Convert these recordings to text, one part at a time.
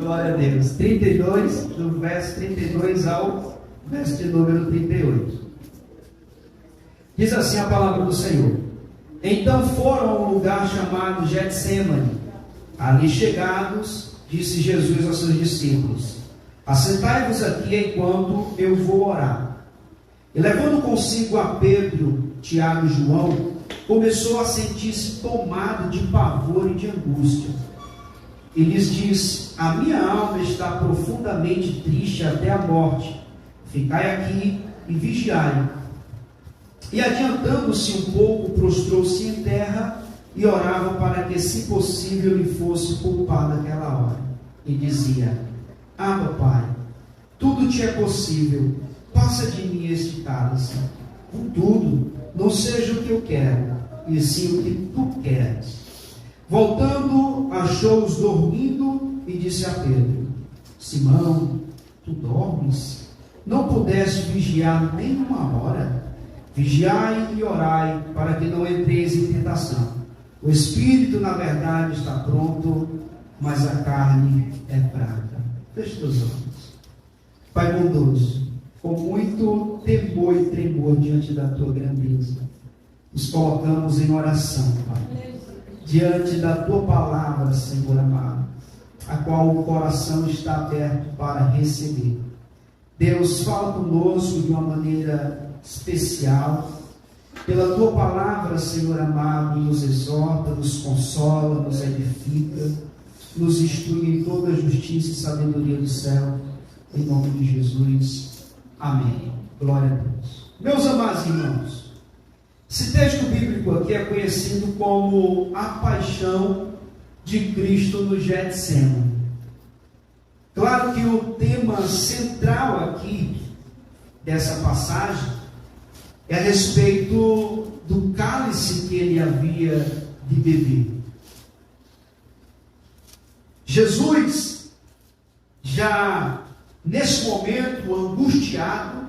Glória a Deus. 32, do verso 32 ao verso de número 38. Diz assim a palavra do Senhor: Então foram a um lugar chamado Getsêmani. Ali chegados, disse Jesus aos seus discípulos: Assentai-vos aqui enquanto eu vou orar. E levando consigo a Pedro, Tiago e João, começou a sentir-se tomado de pavor e de angústia. E lhes disse: A minha alma está profundamente triste até a morte. Ficai aqui e vigiai. E adiantando-se um pouco, prostrou-se em terra e orava para que, se possível, lhe fosse poupada aquela hora. E dizia: Abba, Pai, tudo te é possível, passa de mim este cálice. Contudo, não seja o que eu quero, e sim o que tu queres. Voltando, achou-os dormindo e disse a Pedro: Simão, tu dormes? Não pudeste vigiar nem uma hora? Vigiai e orai, para que não entreis em tentação. O espírito, na verdade, está pronto, mas a carne é fraca. Feche teus olhos. Pai bondoso, com muito temor e tremor diante da tua grandeza, nos colocamos em oração, Pai, diante da tua palavra, Senhor amado, a qual o coração está aberto para receber. Deus, fala conosco de uma maneira especial. Pela tua palavra, Senhor amado, nos exorta, nos consola, nos edifica, nos instrui em toda a justiça e sabedoria do céu, em nome de Jesus. Amém. Glória a Deus. Meus amados irmãos, esse texto bíblico aqui é conhecido como a paixão de Cristo no Getsêmani. Claro que o tema central aqui dessa passagem é a respeito do cálice que ele havia de beber. Jesus, já nesse momento angustiado,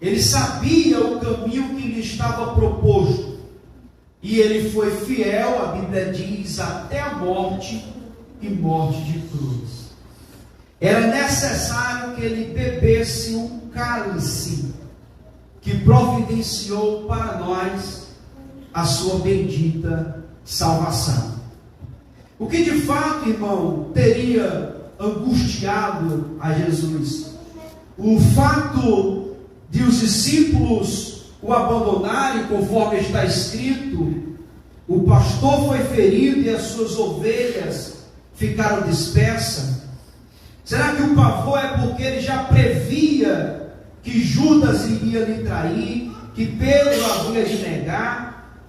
ele sabia o caminho que lhe estava proposto, e ele foi fiel, a Bíblia diz, até a morte, e morte de cruz. Era necessário que ele bebesse um cálice que providenciou para nós a sua bendita salvação. O que de fato, irmão, teria angustiado a Jesus? O fato de os discípulos o abandonarem, conforme está escrito: o pastor foi ferido e as suas ovelhas ficaram dispersas. Será que o pavor é porque ele já previa que Judas iria lhe trair, que Pedro havia de negar,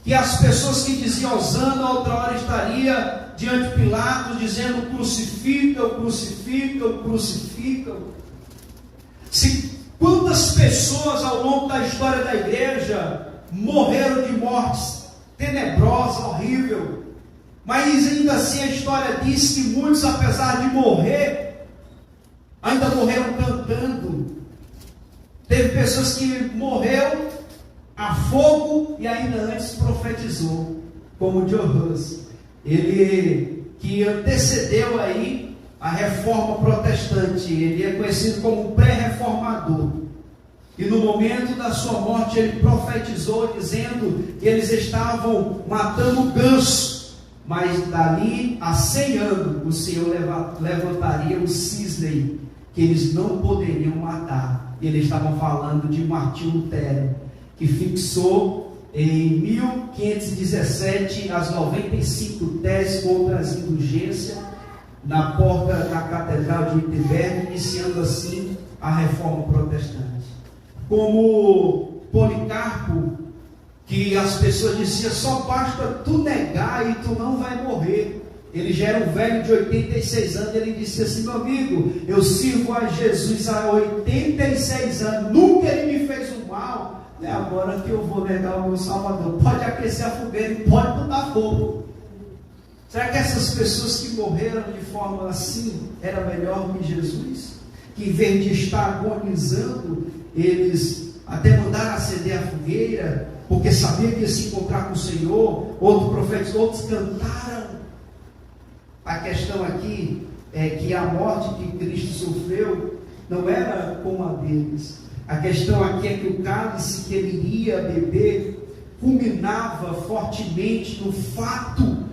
que as pessoas que diziam Hosana outra hora estaria diante de Pilatos dizendo: crucificam, crucificam, crucificam? Quantas pessoas ao longo da história da igreja morreram de mortes tenebrosa, horrível, mas ainda assim a história diz que muitos, apesar de morrer, ainda morreram cantando. Teve pessoas que morreram a fogo e ainda antes profetizou, como John Hus, ele que antecedeu aí a reforma protestante. Ele é conhecido como pré-reformador, e no momento da sua morte ele profetizou dizendo que eles estavam matando ganso, mas dali a 100 anos o Senhor levantaria o cisne que eles não poderiam matar. E eles estavam falando de Martinho Lutero, que fixou em 1517 as 95 teses contra as indulgências na porta da Catedral de Wittenberg, iniciando assim a reforma protestante. Como Policarpo, que as pessoas diziam: só basta tu negar e tu não vai morrer. Ele já era um velho de 86 anos, ele disse assim: meu amigo, eu sirvo a Jesus há 86 anos, nunca ele me fez o mal, é agora que eu vou negar o meu Salvador. Pode aquecer a fogueira e pode botar fogo. Será que essas pessoas que morreram de forma assim era melhor que Jesus? Que em vez de estar agonizando, eles até mandaram acender a fogueira, porque sabiam que ia se encontrar com o Senhor. Outros profetas, outros cantaram. A questão aqui que a morte que Cristo sofreu não era como a deles. A questão aqui é que o cálice que ele iria beber culminava fortemente no fato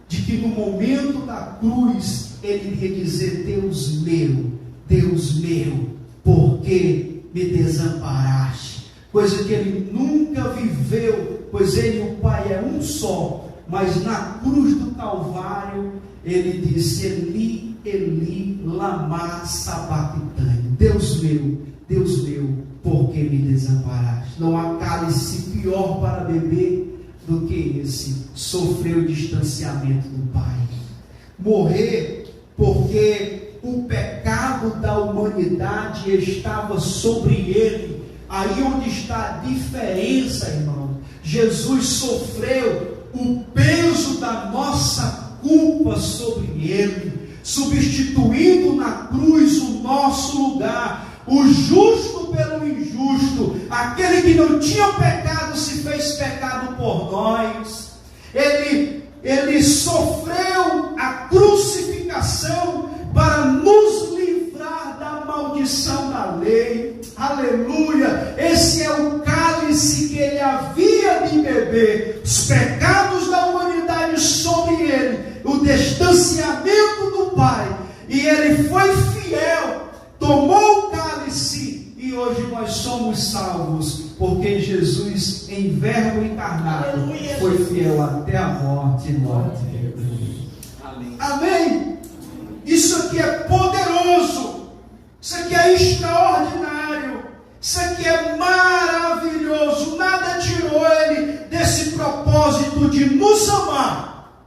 de que no momento da cruz ele iria dizer: Deus meu, por que me desamparaste? Coisa que ele nunca viveu, pois ele e o Pai é um só. Mas na cruz do Calvário ele disse: Eli, Eli, lama sabachthani. Deus meu, por que me desamparaste? Não há cálice pior para beber do que esse. Sofreu o distanciamento do Pai. Morrer porque o pecado da humanidade estava sobre ele. Aí onde está a diferença, irmão. Jesus sofreu o peso da nossa culpa sobre ele, substituindo na cruz o nosso lugar. O justo pelo injusto, aquele que não tinha pecado se fez pecado por nós. Ele sofreu a crucificação para nos livrar da maldição da lei. Aleluia! Esse é o cálice que ele havia de beber. Os pecados da humanidade sobre ele, o distanciamento do Pai. E ele foi fiel, tomou o cálice, e hoje nós somos salvos, porque Jesus, em verbo encarnado, foi fiel até a morte. Amém? Isso aqui é poderoso, isso aqui é extraordinário, isso aqui é maravilhoso. Nada tirou ele desse propósito de nos amar,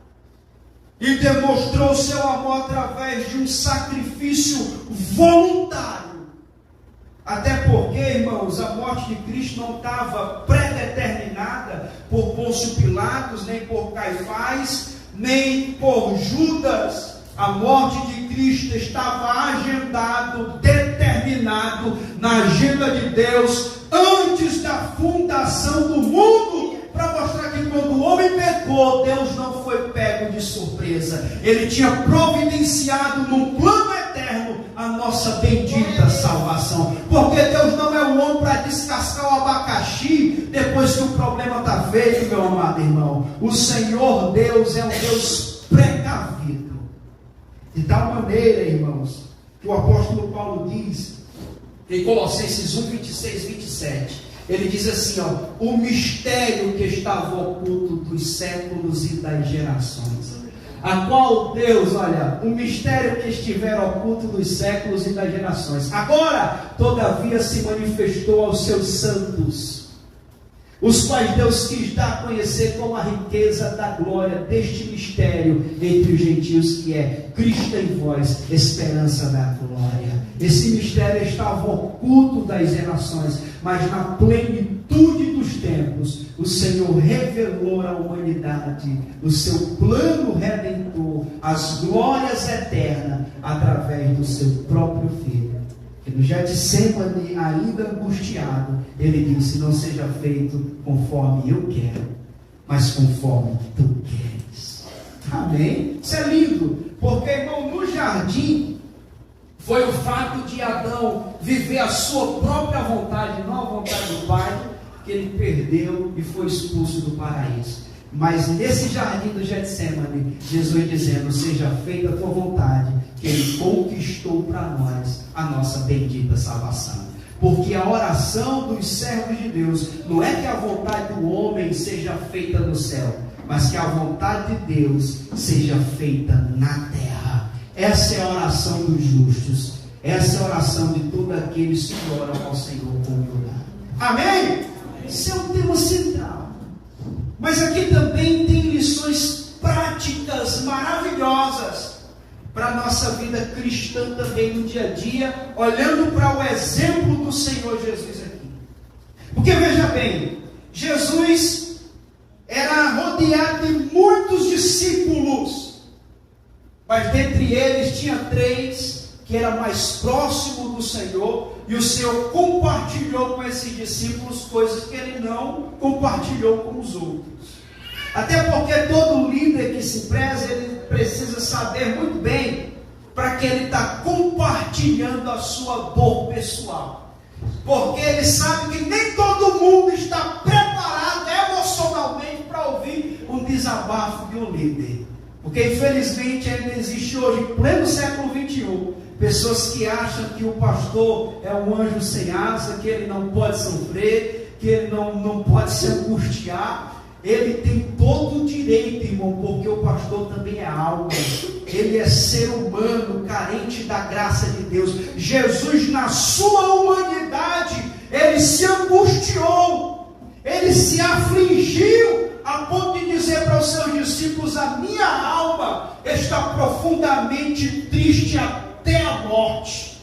e demonstrou seu amor através de um sacrifício voluntário. Até porque, irmãos, a morte de Cristo não estava predeterminada por Pôncio Pilatos, nem por Caifás, nem por Judas. A morte de Cristo estava agendado, determinado na agenda de Deus antes da fundação do mundo, para mostrar que quando o homem pecou, Deus não foi pego de surpresa. Ele tinha providenciado num plano eterno a nossa bendita salvação. Porque Deus não é um homem para descascar o abacaxi depois que o problema está feito, meu amado irmão. O Senhor Deus é um Deus precavido. De tal maneira, irmãos, que o apóstolo Paulo diz em Colossenses 1, 26, 27, ele diz assim, o mistério que estava oculto dos séculos e das gerações, a qual Deus, o mistério que estiver oculto dos séculos e das gerações, agora, todavia, se manifestou aos seus santos, os quais Deus quis dar a conhecer como a riqueza da glória deste mistério entre os gentios, que é Cristo em vós, esperança da glória. Esse mistério estava oculto das gerações, mas na plenitude dos tempos, o Senhor revelou à humanidade o seu plano redentor, as glórias eternas, através do seu próprio Filho. E no Getsemane, ainda angustiado, ele disse: não seja feito conforme eu quero, mas conforme tu queres. Amém? Isso é lindo, porque, irmão, no jardim foi o fato de Adão viver a sua própria vontade, não a vontade do Pai, que ele perdeu e foi expulso do paraíso. Mas nesse jardim do Getsemane, Jesus dizendo: seja feita a tua vontade, que ele conquistou para nós a nossa bendita salvação. Porque a oração dos servos de Deus não é que a vontade do homem seja feita no céu, mas que a vontade de Deus seja feita na terra. Essa é a oração dos justos, essa é a oração de todos aqueles que oram ao Senhor com humildade. Amém? Esse é o tema central. Mas aqui também tem lições práticas maravilhosas para a nossa vida cristã também no dia a dia, olhando para o exemplo do Senhor Jesus aqui. Porque veja bem, Jesus era rodeado de muitos discípulos, mas dentre eles tinha 3 que eram mais próximos do Senhor, e o Senhor compartilhou com esses discípulos coisas que ele não compartilhou com os outros. Até porque todo líder que se preza, ele precisa saber muito bem para que ele está compartilhando a sua dor pessoal. Porque ele sabe que nem todo mundo está preparado emocionalmente para ouvir um desabafo de um líder. Porque infelizmente ainda existe hoje, em pleno século XXI, pessoas que acham que o pastor é um anjo sem asa, que ele não pode sofrer, que ele não pode se angustiar. Ele tem todo o direito, irmão, porque o pastor também é alma. Ele é ser humano, carente da graça de Deus. Jesus, na sua humanidade, ele se angustiou, ele se afligiu, a ponto de dizer para os seus discípulos: a minha alma está profundamente triste até a morte.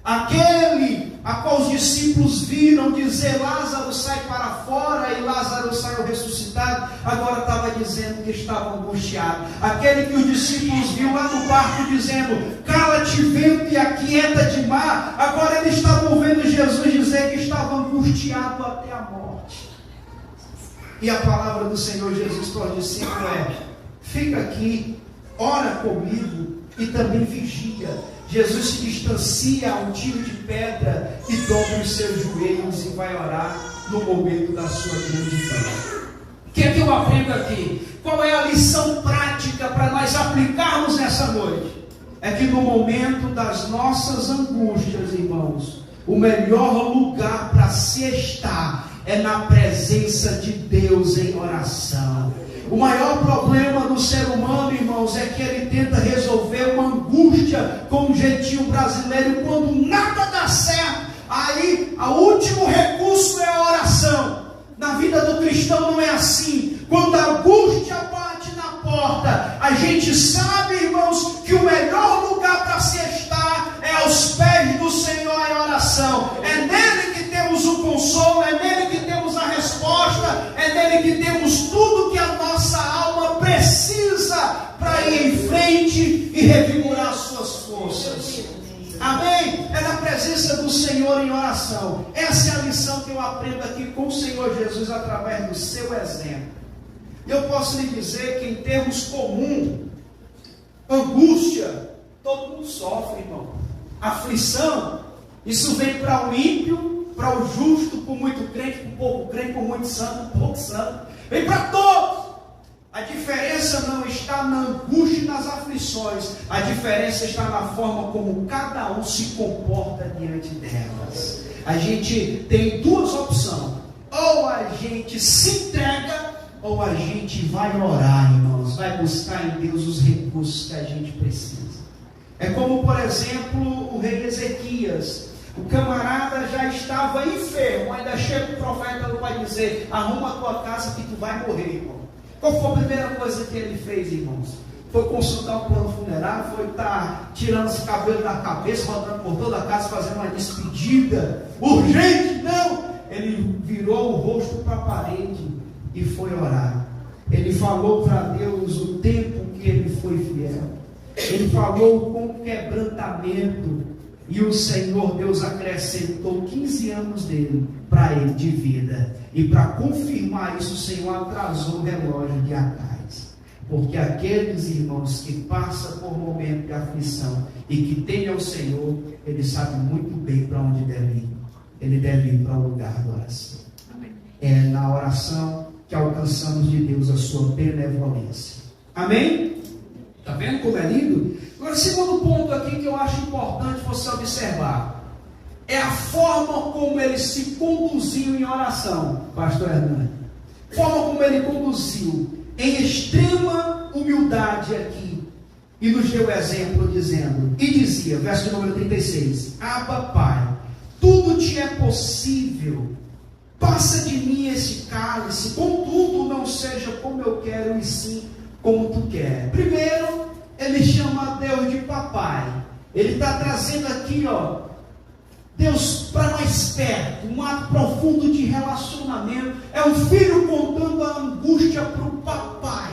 Aquele a qual os discípulos viram dizer: Lázaro sai para fora, e Lázaro saiu ressuscitado, agora estava dizendo que estava angustiado. Aquele que os discípulos viram lá no barco dizendo: cala-te vento e aquieta-te mar, agora eles estavam vendo Jesus dizer que estava angustiado até a morte. E a palavra do Senhor Jesus para os discípulos é: fica aqui, ora comigo e também vigia. Jesus se distancia a um tiro de pedra e dobra os seus joelhos e vai orar no momento da sua grande fé. O que é que eu aprendo aqui? Qual é a lição prática para nós aplicarmos nessa noite? É que no momento das nossas angústias, irmãos, o melhor lugar para se estar é na presença de Deus em oração. O maior problema do ser humano, irmãos, é que ele tenta resolver uma angústia com um jeitinho brasileiro, e quando nada dá certo, aí o último recurso é a oração. Na vida do cristão não é assim. Quando a angústia bate na porta, a gente sabe, irmãos, que o melhor lugar para se estar é aos pés do Senhor em oração. É nele que temos o consolo, é nele que temos a resposta, é nele que temos tudo que a nossa alma precisa para ir em frente e revigorar suas forças. Amém? É na presença do Senhor em oração. Essa é a lição que eu aprendo aqui com o Senhor Jesus através do seu exemplo. Eu posso lhe dizer que em termos comuns, angústia, todo mundo sofre, irmão. Aflição, isso vem para o ímpio, para o justo, com muito crente, com pouco crente, com muito santo, com pouco santo. Vem para todos. A diferença não está na angústia e nas aflições. A diferença está na forma como cada um se comporta diante delas. A gente tem duas opções. Ou a gente se entrega, ou a gente vai orar, irmãos. Vai buscar em Deus os recursos que a gente precisa. É como, por exemplo, o rei Ezequias. O camarada já estava enfermo. Ainda chega o profeta para dizer: arruma a tua casa que tu vai morrer, irmão. Qual foi a primeira coisa que ele fez, irmãos? Foi consultar o plano funerário, foi estar tirando os cabelos da cabeça, rodando por toda a casa, fazendo uma despedida urgente. Não! Ele virou o rosto para a parede e foi orar. Ele falou para Deus o tempo que ele foi fiel. Ele falou com quebrantamento. E o Senhor Deus acrescentou 15 anos dele para ele de vida. E para confirmar isso, o Senhor atrasou o relógio de Acais. Porque aqueles irmãos que passam por momento de aflição e que temem ao Senhor, ele sabe muito bem para onde deve ir. Ele deve ir para o lugar da oração. É na oração que alcançamos de Deus a sua benevolência. Amém? Está vendo como é lindo? Agora, segundo ponto aqui que eu acho importante você observar, é a forma como ele se conduziu em oração, pastor Hernani. Forma como ele conduziu, em extrema humildade aqui, e nos deu exemplo dizendo, e dizia, verso número 36, Abba, Pai, tudo te é possível, passa de mim esse cálice, contudo não seja como eu quero, e sim como tu quer. Primeiro, ele chama Deus de papai. Ele está trazendo aqui, Deus para mais perto, um ato profundo de relacionamento. É um filho contando a angústia para o papai.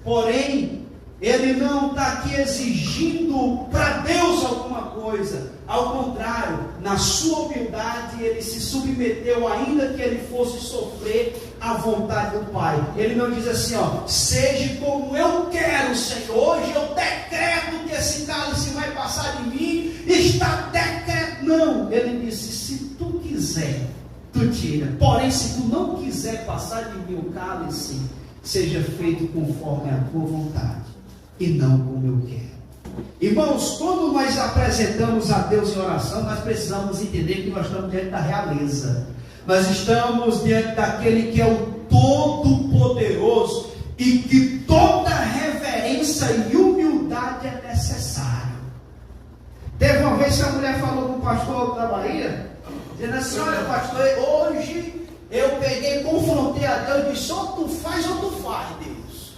Porém, ele não está aqui exigindo para Deus alguma coisa. Ao contrário, na sua humildade, ele se submeteu, ainda que ele fosse sofrer a vontade do Pai. Ele não diz assim, ó, seja como eu quero, Senhor. Hoje eu decreto que esse cálice vai passar de mim. Está decreto. Não, ele disse, se tu quiser, tu tira. Porém, se tu não quiser passar de mim o cálice, seja feito conforme a tua vontade e não como eu quero. Irmãos, quando nós apresentamos a Deus em oração, nós precisamos entender que nós estamos diante da realeza. Nós estamos diante daquele que é o Todo-Poderoso e que toda reverência e humildade é necessário. Teve uma vez que a mulher falou com o pastor da Bahia, dizendo assim, olha pastor, hoje eu peguei, confrontei a Deus e disse, ou tu faz, Deus.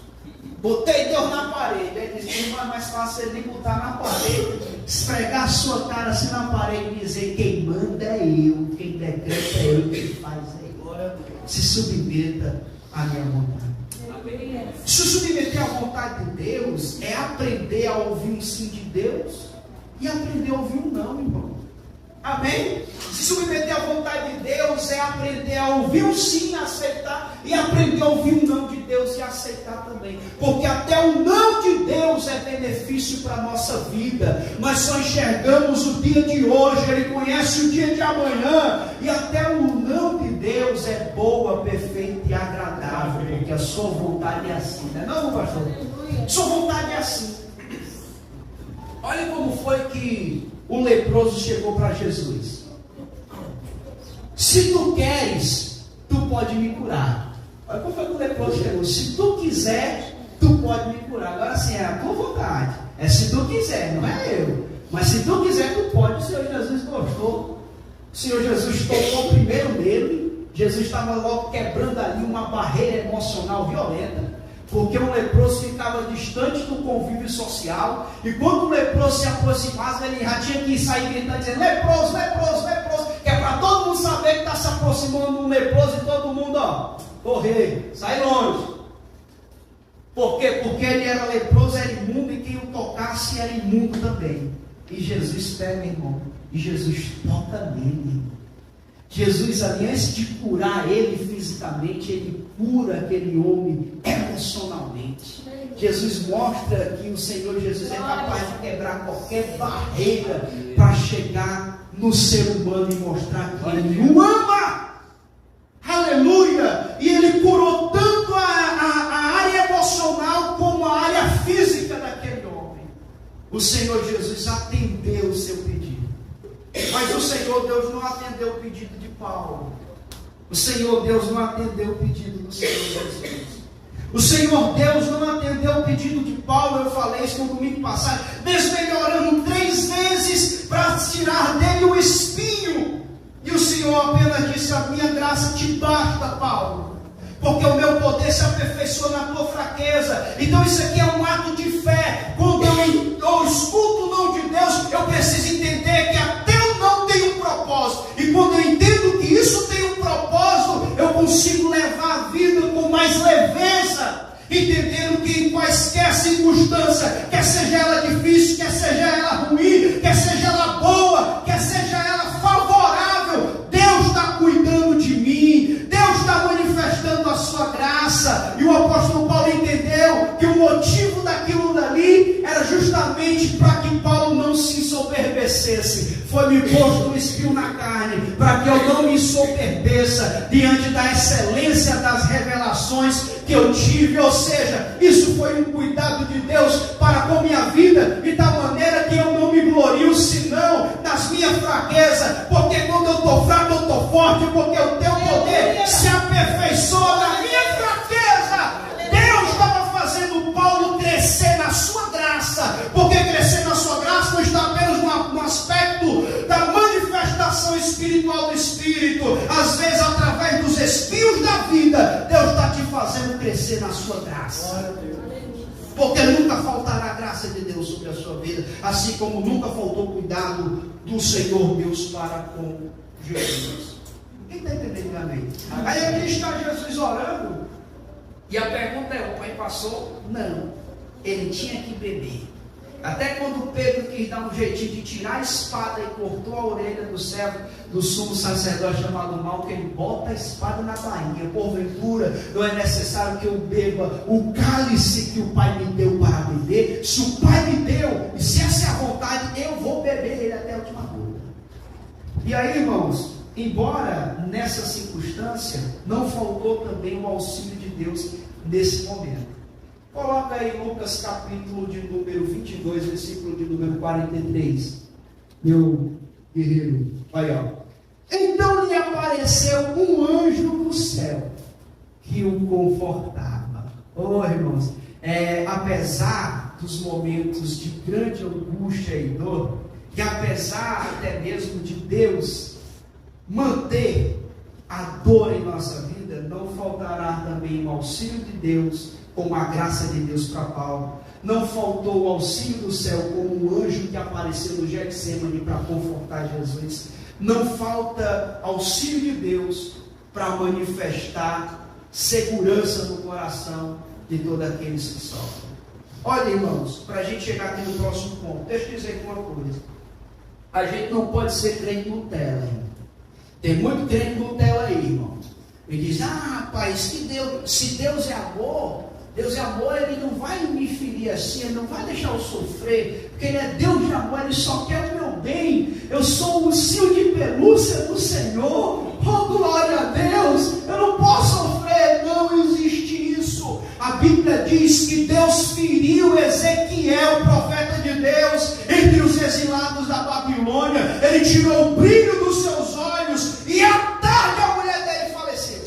Botei Deus na parede. Aí disse, não é mais fácil ele botar na parede, esfregar a sua cara assim na parede e dizer, quem manda é eu, quem decreta é eu, quem faz é eu. Se submeta à minha vontade. Se submeter à vontade de Deus é aprender a ouvir um sim de Deus e aprender a ouvir um não, irmão. Amém? Se submeter à vontade de Deus é aprender a ouvir um sim e aceitar, e aprender a ouvir um não de Deus e aceitar também, porque até o não de Deus é benefício para a nossa vida. Nós só enxergamos o dia de hoje, Ele conhece o dia de amanhã, e até o não de Deus é boa, perfeita e agradável, porque a sua vontade é assim, não é não, pastor? Sua vontade é assim. Olha como foi que o leproso chegou para Jesus. Se tu queres, tu pode me curar. Olha como foi que o leproso chegou. Se tu quiser, tu pode me curar. Agora sim, é a tua vontade. É se tu quiser, não é eu. Mas se tu quiser, tu pode. O Senhor Jesus gostou. O Senhor Jesus tocou primeiro nele. Jesus estava logo quebrando ali uma barreira emocional violenta. Porque o leproso ficava distante do convívio social, e quando o leproso se aproximasse, ele já tinha que sair gritando, dizendo, leproso, leproso, leproso, que é para todo mundo saber que está se aproximando um leproso, e todo mundo, ó, correr, sai longe. Por quê? Porque ele era leproso, era imundo, e quem o tocasse era imundo também. E Jesus pega, irmão, e Jesus toca nele. Jesus, ali, antes de curar ele fisicamente, ele cura aquele homem emocionalmente. Jesus mostra que o Senhor Jesus é capaz de quebrar qualquer barreira para chegar no ser humano e mostrar que Ele o ama. Aleluia! E Ele curou tanto a área emocional como a área física daquele homem. O Senhor Jesus atendeu o seu pedido. Mas o Senhor Deus não atendeu o pedido de Paulo. O Senhor Deus não atendeu o pedido do Senhor Jesus. O Senhor Deus não atendeu o pedido de Paulo. Eu falei isso no domingo passado. Mesmo ele orando 3 vezes para tirar dele o espinho. E o Senhor apenas disse, a minha graça te basta, Paulo. Porque o meu poder se aperfeiçoa na tua fraqueza. Então isso aqui é um ato de fé. Quando eu escuto o não de Deus, eu preciso entender que até o não tem um propósito. E quando eu entendo que isso tem um propósito, eu consigo levar a vida com mais leveza. Entendendo que em quaisquer circunstância, quer seja ela difícil, quer seja ela ruim, quer seja ela boa, quer seja ela favorável, Deus está cuidando de mim, Deus está manifestando a sua graça. E o apóstolo Paulo entendeu que o motivo daquilo dali era justamente para que Paulo não se ensoberbecesse. Foi-me posto um espinho na carne, para que eu não me ensoberbeça diante da excelência das revelações que eu tive. Ou seja, isso foi um cuidado de Deus para com minha vida, de tal maneira que eu não me glorio senão nas minhas fraquezas, porque quando eu estou fraco, eu estou forte, porque o teu poder se aperfeiçoa na minha fraqueza. Deus estava fazendo Paulo crescer na sua graça, porque crescer na sua graça não está apenas no aspecto da manifestação espiritual do Espírito. Às vezes, através dos espinhos da vida, Deus está te fazendo crescer na sua graça. Porque nunca faltará a graça de Deus sobre a sua vida, assim como nunca faltou cuidado do Senhor Deus para com Jesus. Quem está entendendo, amém? Aí aqui está Jesus orando, e a pergunta é, o pai passou? Não, ele tinha que beber. Até quando Pedro quis dar um jeitinho de tirar a espada e cortou a orelha do servo do sumo sacerdote chamado Malco, ele bota a espada na bainha. Porventura, não é necessário que eu beba o cálice que o Pai me deu para beber? Se o Pai me deu, e se essa é a vontade, eu vou beber ele até a última gota. E aí, irmãos, embora nessa circunstância, não faltou também o auxílio de Deus nesse momento. Coloca aí Lucas capítulo de número 22, versículo de número 43. Meu guerreiro, aí ó. Então lhe apareceu um anjo do céu que o confortava. Oh, irmãos, apesar dos momentos de grande angústia e dor, e apesar até mesmo de Deus manter a dor em nossa vida, não faltará também o auxílio de Deus, como a graça de Deus para Paulo. Não faltou o auxílio do céu, como um anjo que apareceu no Getsemane para confortar Jesus. Não falta auxílio de Deus para manifestar segurança no coração de todos aqueles que sofrem. Olha, irmãos, para a gente chegar aqui no próximo ponto, deixa eu dizer uma coisa. A gente não pode ser crente Nutella, hein? Tem muito crente Nutella aí, irmão. E diz, rapaz, se Deus é amor, ele não vai me ferir assim, ele não vai deixar eu sofrer, porque ele é Deus de amor, ele só quer o meu bem. Eu sou o ursinho de pelúcia do Senhor. Oh, glória a Deus, eu não posso sofrer. Não existe isso. A Bíblia diz que Deus feriu Ezequiel, profeta de Deus, entre os exilados da Babilônia. Ele tirou o brilho dos seus olhos e à tarde a mulher dele faleceu.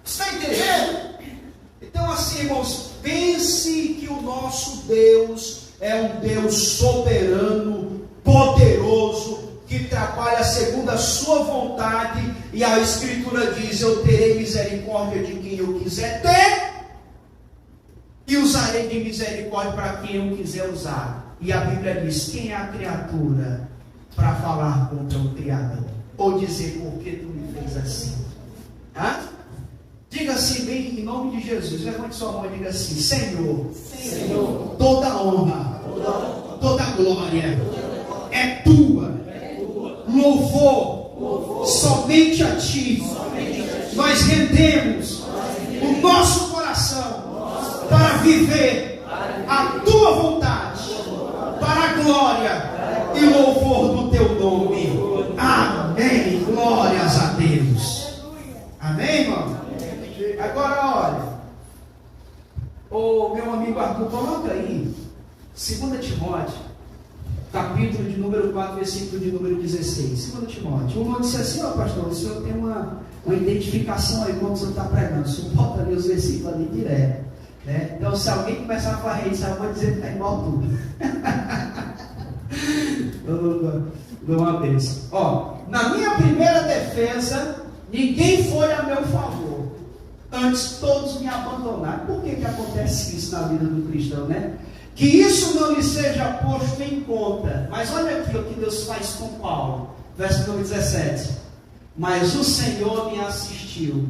Está entendendo? Então assim, irmãos, pense que o nosso Deus é um Deus soberano, poderoso, que trabalha segundo a sua vontade, e a Escritura diz, eu terei misericórdia de quem eu quiser ter, e usarei de misericórdia para quem eu quiser usar. E a Bíblia diz, quem é a criatura para falar contra o Criador? Ou dizer, por que tu me fez assim? Diga assim bem, em nome de Jesus, levante sua mão e diga assim, Senhor, toda honra, toda glória é tua. Louvor somente a ti. Nós rendemos o nosso coração para viver a tua vontade, para a glória e louvor do teu nome. Amém. Glórias a Deus. Amém, irmão? Agora olha, meu amigo Arthur, coloca aí 2 Timóteo capítulo de número 4, versículo de número 16. 2 Timóteo. O irmão disse assim, pastor, o senhor tem uma identificação aí quando o senhor está pregando. O senhor bota ali os versículos ali direto. Né? Então, se alguém começar a falar isso, eu vou dizer que está igual tudo. Dou uma bênção. Na minha primeira defesa, ninguém foi a meu favor. Antes, todos me abandonaram. Por que acontece isso na vida do cristão, né? Que isso não lhe seja posto em conta. Mas olha aqui o que Deus faz com Paulo. Verso número 17. Mas o Senhor me assistiu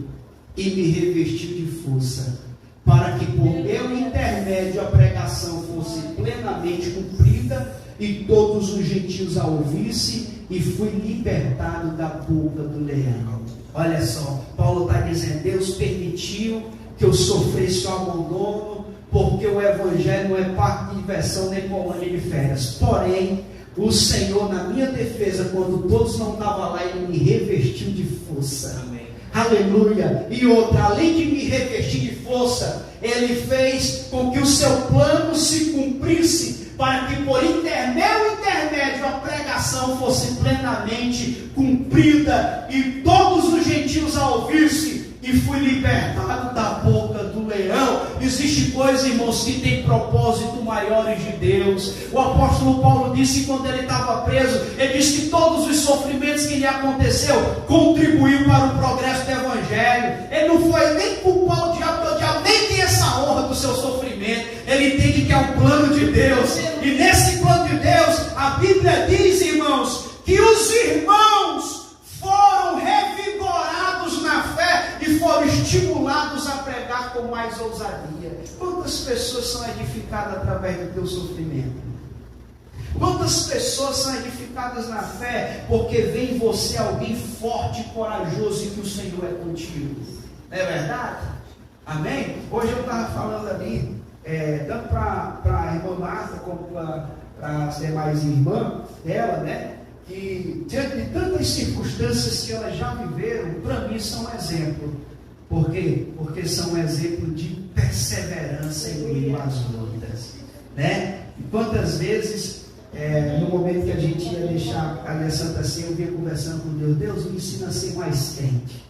e me revestiu de força, para que por meu intermédio a pregação fosse plenamente cumprida e todos os gentios a ouvissem, e fui libertado da boca do leão. Olha só, Paulo está dizendo, Deus permitiu que eu sofresse o abandono, porque o Evangelho não é parque de diversão nem colônia de férias. Porém, o Senhor, na minha defesa, quando todos não estavam lá, Ele me revestiu de força. Amém. Aleluia. E outra, além de me revestir de força, Ele fez com que o seu plano se cumprisse, para que por intermédio a pregação fosse plenamente cumprida e todos os gentios a ouvissem, e fui libertado da boca do leão. Existe coisas, irmãos, que tem propósito maiores de Deus. O apóstolo Paulo disse, quando ele estava preso, ele disse que todos os sofrimentos que lhe aconteceu contribuiu para o progresso do Evangelho. Ele não foi nem culpar o diabo, porque o diabo nem tem essa honra do seu sofrimento. Ele entende que é um plano de Deus, e nesse plano de Deus, a Bíblia diz, irmãos, que os irmãos foram revigorados na fé e foram estimulados a pregar com mais ousadia. Quantas quantas pessoas são edificadas através do teu sofrimento? Quantas pessoas são edificadas na fé porque vê em você alguém forte e corajoso e que o Senhor é contigo? Não é verdade? Amém? Hoje eu estava falando ali, tanto para a irmã Marta como para as demais irmãs dela, né? Que diante de tantas circunstâncias que elas já viveram, para mim são um exemplo. Por quê? Porque são um exemplo de perseverança em meio às lutas, né? E quantas vezes, no momento que a gente ia deixar a Santa Ceia, eu vinha conversando com Deus: Deus, me ensina a ser mais crente.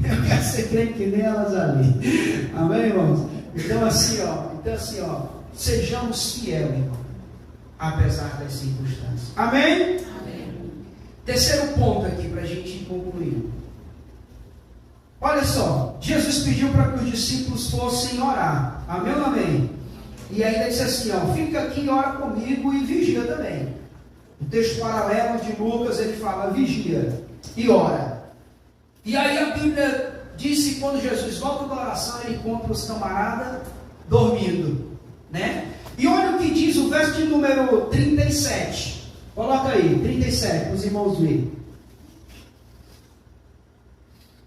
Eu quero ser crente que nem elas ali. Amém, irmãos? Então assim, ó, sejamos fiéis, irmão, apesar das circunstâncias. Amém? Amém. Terceiro ponto aqui para a gente concluir. Olha só, Jesus pediu para que os discípulos fossem orar. Amém ou amém? E ainda disse assim, ó, fica aqui e ora comigo e vigia também. O texto paralelo de Lucas, ele fala, vigia e ora. E aí a Bíblia diz que quando Jesus volta da oração, ele encontra os camaradas dormindo, né? E olha o que diz o verso de número 37. Coloca aí, 37, para os irmãos verem.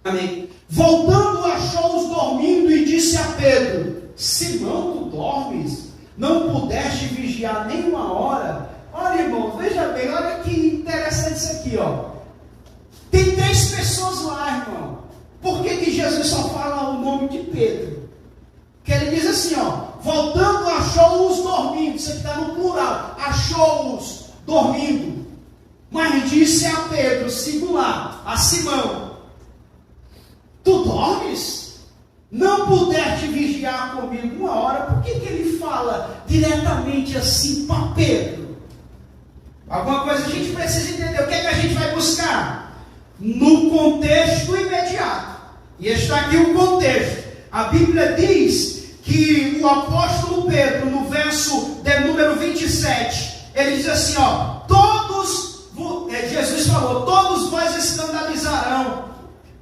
Amém. Voltando, achou-os dormindo e disse a Pedro: Simão, tu dormes? Não pudeste vigiar nem uma hora? Olha, irmão, veja bem, olha que interessante isso aqui, ó. Tem 3 pessoas lá, irmão. Por que Jesus só fala o nome de Pedro? Que ele diz assim, ó, voltando, achou-os dormindo. Isso aqui está no plural, achou-os dormindo. Mas disse a Pedro, singular, a Simão: tu dormes? Não pudeste vigiar comigo uma hora? Por que ele fala diretamente assim para Pedro? Alguma coisa a gente precisa entender. O que é que a gente vai buscar? No contexto imediato. E está aqui o contexto. A Bíblia diz que o apóstolo Pedro, no verso de número 27, ele diz assim, ó, Jesus falou, todos vós escandalizarão,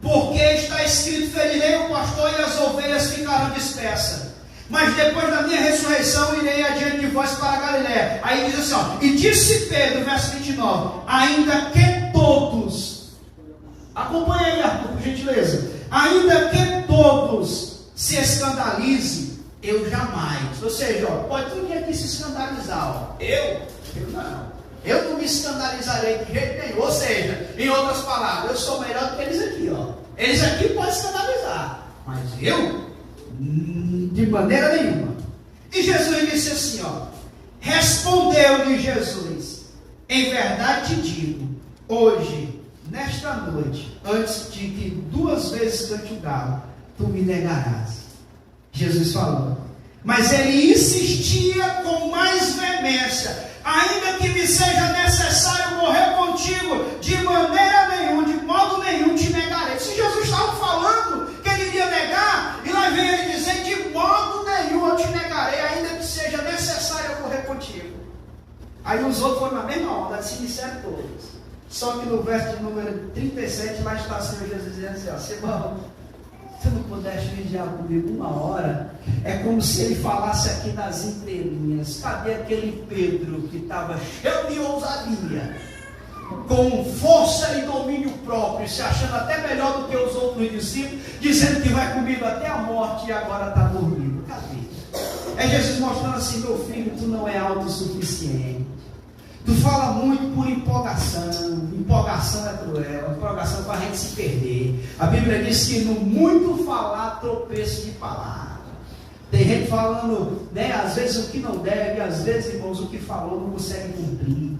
porque está escrito, ferirei o pastor e as ovelhas ficarão dispersas. Mas depois da minha ressurreição, irei adiante de vós para a Galiléia. Aí diz assim, ó, e disse Pedro, verso 29, ainda que todos, acompanha aí, Arthur, por gentileza, ainda que todos se escandalizem, eu jamais. Ou seja, ó, pode todo dia aqui se escandalizar, ó. Eu não me escandalizarei de jeito nenhum. Ou seja, em outras palavras, eu sou melhor do que eles aqui, ó. Eles aqui podem escandalizar, mas eu, de maneira nenhuma. E Jesus disse assim, ó, respondeu-lhe Jesus, em verdade te digo, hoje, nesta noite, antes de que 2 vezes cante o galo, tu me negarás. Jesus falou. Mas ele insistia com mais veemência, ainda que me seja necessário morrer contigo, de maneira nenhuma, de modo nenhum te negarei. Se Jesus estava falando que ele iria negar, e lá vem ele dizer, de modo nenhum eu te negarei, ainda que seja necessário eu morrer contigo. Aí os outros foram na mesma onda, se disseram todos. Só que no verso de número 37, lá está o Senhor Jesus dizendo assim, ó, Simão, se não pudesse vigiar comigo uma hora, é como se ele falasse aqui nas entrelinhas. Cadê aquele Pedro que estava cheio de ousadia, com força e domínio próprio, se achando até melhor do que os outros discípulos, dizendo que vai comigo até a morte e agora está dormindo? Cadê? É Jesus mostrando assim, meu filho, tu não é autossuficiente. Tu fala muito por empolgação. Empolgação é cruel. Empolgação faz a gente se perder. A Bíblia diz que no muito falar, tropeço de palavra. Tem gente falando, né, às vezes o que não deve, às vezes, irmãos, o que falou não consegue cumprir.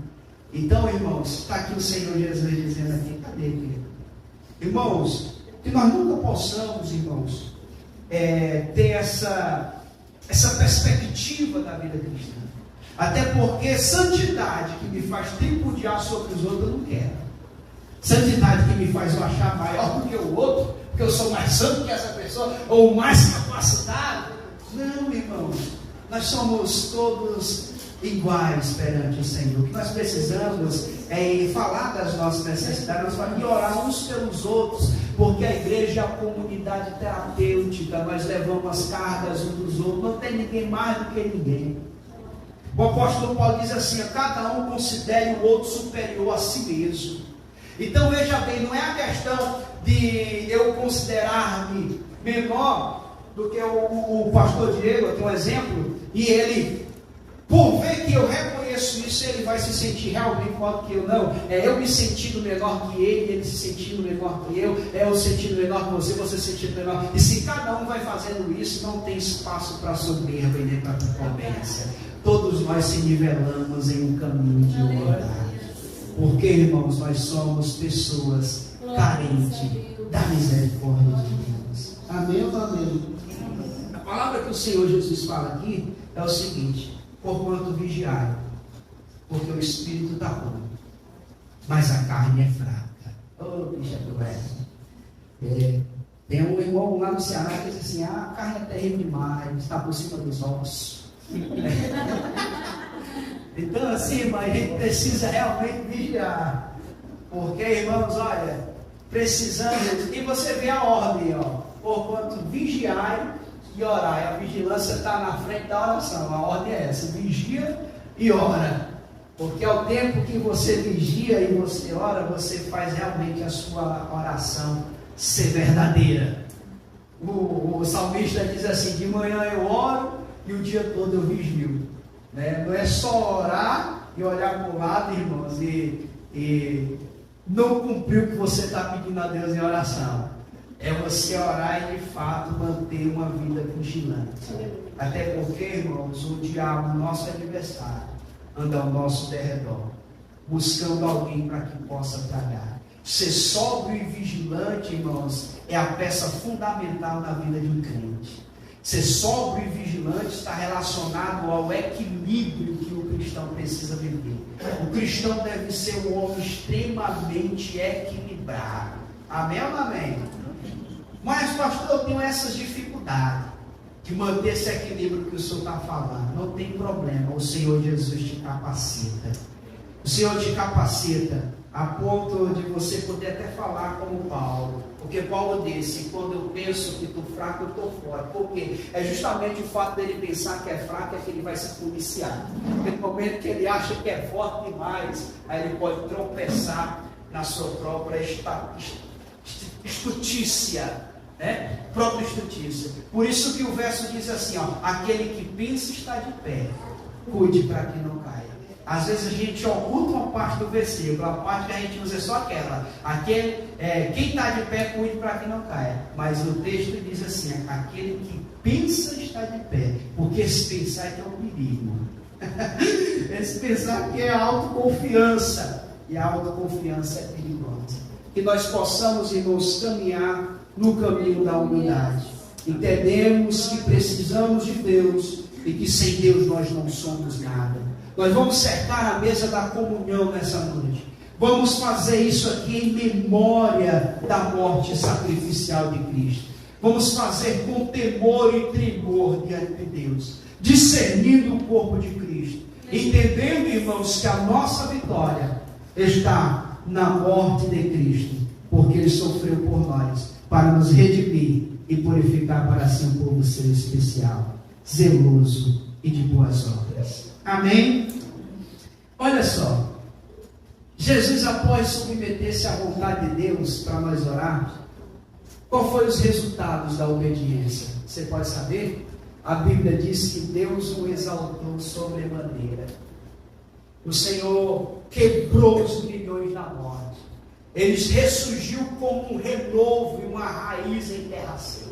Então, irmãos, está aqui o Senhor Jesus dizendo aqui, cadê ele? Irmãos, que nós nunca possamos, irmãos, ter essa perspectiva da vida cristã. Até porque santidade que me faz tripudiar sobre os outros, eu não quero. Santidade que me faz eu achar maior do que o outro, porque eu sou mais santo que essa pessoa, ou mais capacitado. Não, irmãos, nós somos todos iguais perante o Senhor. O que nós precisamos é falar das nossas necessidades, nós vamos orar uns pelos outros, porque a igreja é a comunidade terapêutica, nós levamos as cargas uns dos outros, não tem ninguém mais do que ninguém. O apóstolo Paulo diz assim: cada um considere o outro superior a si mesmo. Então veja bem, não é a questão de eu considerar-me menor do que o pastor Diego. Eu tenho um exemplo, e ele, por ver que eu reconheço isso, ele vai se sentir realmente maior do que eu. Não, é eu me sentindo menor que ele se sentindo menor que eu sentindo menor que você sentindo menor. E se cada um vai fazendo isso, não tem espaço para soberba e nem para concorrência. Todos nós se nivelamos em um caminho de humildade. Porque, irmãos, nós somos pessoas carentes da misericórdia de Deus. Amém ou amém? A palavra que o Senhor Jesus fala aqui é o seguinte: porquanto vigiai, porque o espírito está bom, mas a carne é fraca. Oh, bicha cruel. Tem um irmão lá no Ceará que diz assim: a carne é terrível demais, está por cima dos ossos. Então assim, irmão, a gente precisa realmente vigiar, porque, irmãos, olha, precisamos, e você vê a ordem, ó, porquanto vigiai e orai. A vigilância está na frente da oração. A ordem é essa: vigia e ora, porque ao tempo que você vigia e você ora, você faz realmente a sua oração ser verdadeira. O salmista diz assim: de manhã eu oro e o dia todo eu vigio, né? Não é só orar e olhar para o lado, irmãos, e não cumprir o que você está pedindo a Deus em oração. É você orar e de fato manter uma vida vigilante. Até porque, irmãos, o diabo, nosso adversário, anda ao nosso derredor, buscando alguém para que possa tragar. Ser sóbrio e vigilante, irmãos, é a peça fundamental na vida de um crente. Ser sóbrio e vigilante está relacionado ao equilíbrio que o cristão precisa viver. O cristão deve ser um homem extremamente equilibrado. Amém ou não amém? Mas, pastor, eu tenho essas dificuldades de manter esse equilíbrio que o senhor está falando. Não tem problema, o Senhor Jesus te capacita. O Senhor te capacita a ponto de você poder até falar como Paulo. Porque Paulo disse: quando eu penso que estou fraco, eu estou fora. Por quê? É justamente o fato dele pensar que é fraco, é que ele vai se policiar. Porque no momento que ele acha que é forte demais, aí ele pode tropeçar na sua própria estutícia, né? Própria estutícia. Por isso que o verso diz assim, ó: aquele que pensa está de pé, cuide para que não caia. Às vezes a gente oculta uma parte do versículo, a parte que a gente usa é só aquela: quem está de pé, cuide para que não caia. Mas o texto diz assim: aquele que pensa está de pé, porque esse pensar é que é um perigo. Esse pensar que é a autoconfiança, e a autoconfiança é perigosa. Que nós possamos, irmãos, caminhar no caminho da humildade. Entendemos que precisamos de Deus e que sem Deus nós não somos nada. Nós vamos cercar a mesa da comunhão nessa noite. Vamos fazer isso aqui em memória da morte sacrificial de Cristo. Vamos fazer com temor e tremor diante de Deus, discernindo o corpo de Cristo, entendendo, irmãos, que a nossa vitória está na morte de Cristo, porque Ele sofreu por nós, para nos redimir e purificar para si um povo seu especial, zeloso e de boas obras. Amém? Olha só, Jesus, após submeter-se à vontade de Deus para nós orarmos, qual foi os resultados da obediência? Você pode saber? A Bíblia diz que Deus o exaltou sobremaneira. O Senhor quebrou os grilhões da morte. Ele ressurgiu como um renovo e uma raiz em terra seca.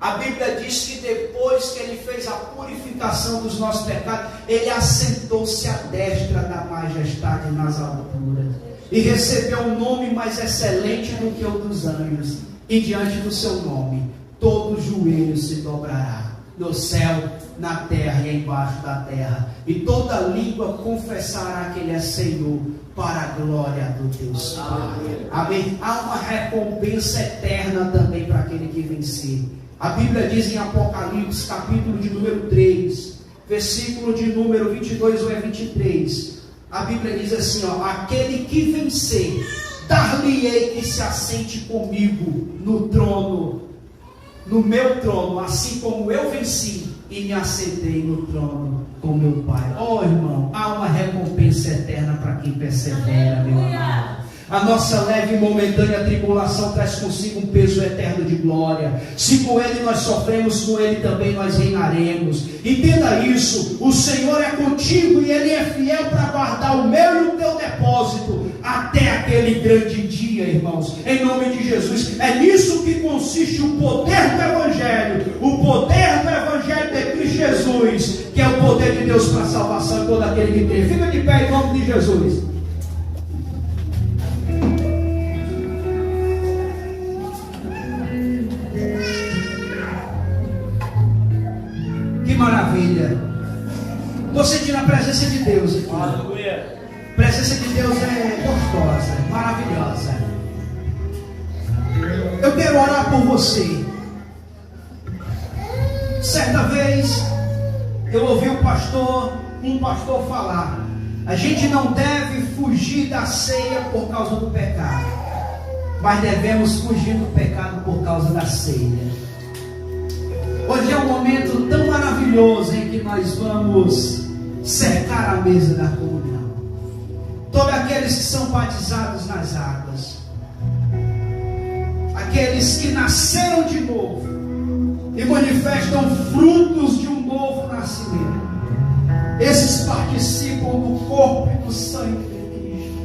A Bíblia diz que depois que Ele fez a purificação dos nossos pecados, Ele assentou-se à destra da majestade nas alturas e recebeu um nome mais excelente do que o dos anjos. E diante do seu nome, todo joelho se dobrará, no céu, na terra e embaixo da terra, e toda língua confessará que Ele é Senhor, para a glória do Deus Pai. Amém? Há uma recompensa eterna também para aquele que vencer. A Bíblia diz em Apocalipse, capítulo de número 3, versículo de número 22 ou 23, a Bíblia diz assim, ó: aquele que vencer dar-lhe-ei que se assente comigo no trono, no meu trono, assim como eu venci e me assentei no trono com meu Pai. Oh, irmão, há uma recompensa eterna para quem persevera, meu amado. A nossa leve e momentânea tribulação traz consigo um peso eterno de glória. Se com Ele nós sofremos, com Ele também nós reinaremos. Entenda isso, o Senhor é contigo e Ele é fiel para guardar o meu e o teu depósito até aquele grande dia, irmãos. Em nome de Jesus, é nisso que consiste o poder do Evangelho. O poder do Evangelho de Cristo Jesus, que é o poder de Deus para a salvação de todo aquele que crê. Fica de pé em nome de Jesus. Maravilha. Estou sentindo a presença de Deus aqui. Aleluia. A presença de Deus é gostosa, maravilhosa. Eu quero orar por você. Certa vez eu ouvi um pastor falar: a gente não deve fugir da ceia por causa do pecado, mas devemos fugir do pecado por causa da ceia. Hoje é um momento tão maravilhoso em que nós vamos cercar a mesa da comunhão. Todos aqueles que são batizados nas águas, aqueles que nasceram de novo e manifestam frutos de um novo nascimento, esses participam do corpo e do sangue de Cristo.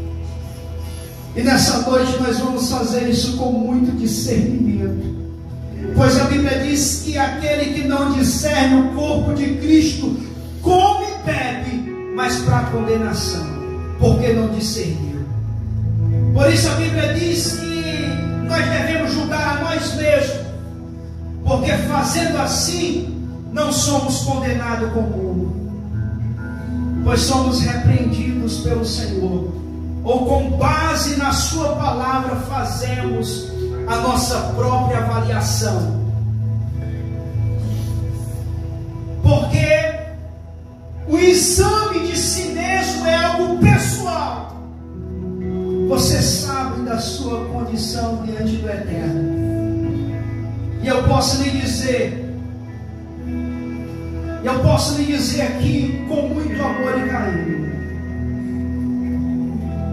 E nessa noite nós vamos fazer isso com muito discernimento. Pois a Bíblia diz que aquele que não discerne o corpo de Cristo come e bebe, mas para condenação, porque não discerniu. Por isso a Bíblia diz que nós devemos julgar a nós mesmos, porque fazendo assim não somos condenados com o mundo, pois somos repreendidos pelo Senhor, ou com base na sua palavra fazemos a nossa própria avaliação. Porque o exame de si mesmo é algo pessoal. Você sabe da sua condição diante do Eterno. E eu posso lhe dizer aqui com muito amor e carinho,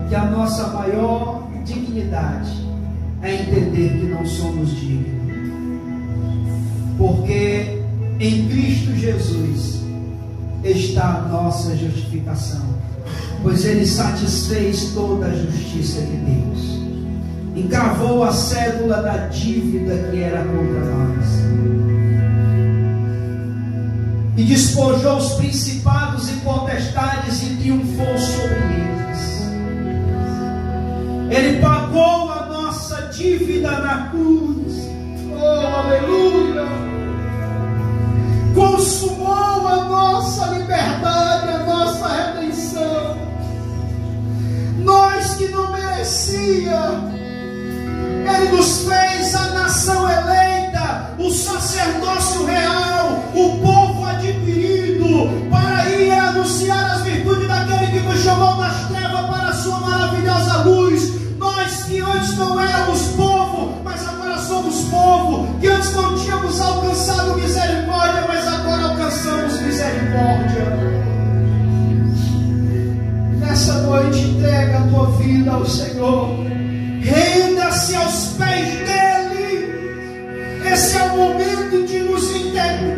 que a nossa maior dignidade é entender que não somos dignos, porque em Cristo Jesus está a nossa justificação, pois Ele satisfez toda a justiça de Deus, encravou a cédula da dívida que era contra nós, e despojou os principados e potestades e triunfou sobre eles. Ele pagou a nossa dívida na cruz. Oh, aleluia! Consumou a nossa liberdade, a nossa redenção. Nós que não merecíamos, Ele nos fez a nação eleita, o sacerdócio real, o povo adquirido, para ir anunciar as virtudes daquele que nos chamou das trevas para a sua maravilhosa luz. Nós que antes não éramos povo, mas agora somos povo, que antes não tínhamos alcançado misericórdia, mas agora alcançamos misericórdia. Nessa noite entrega a tua vida ao Senhor, renda-se aos pés dele. Esse é o momento de nos entregar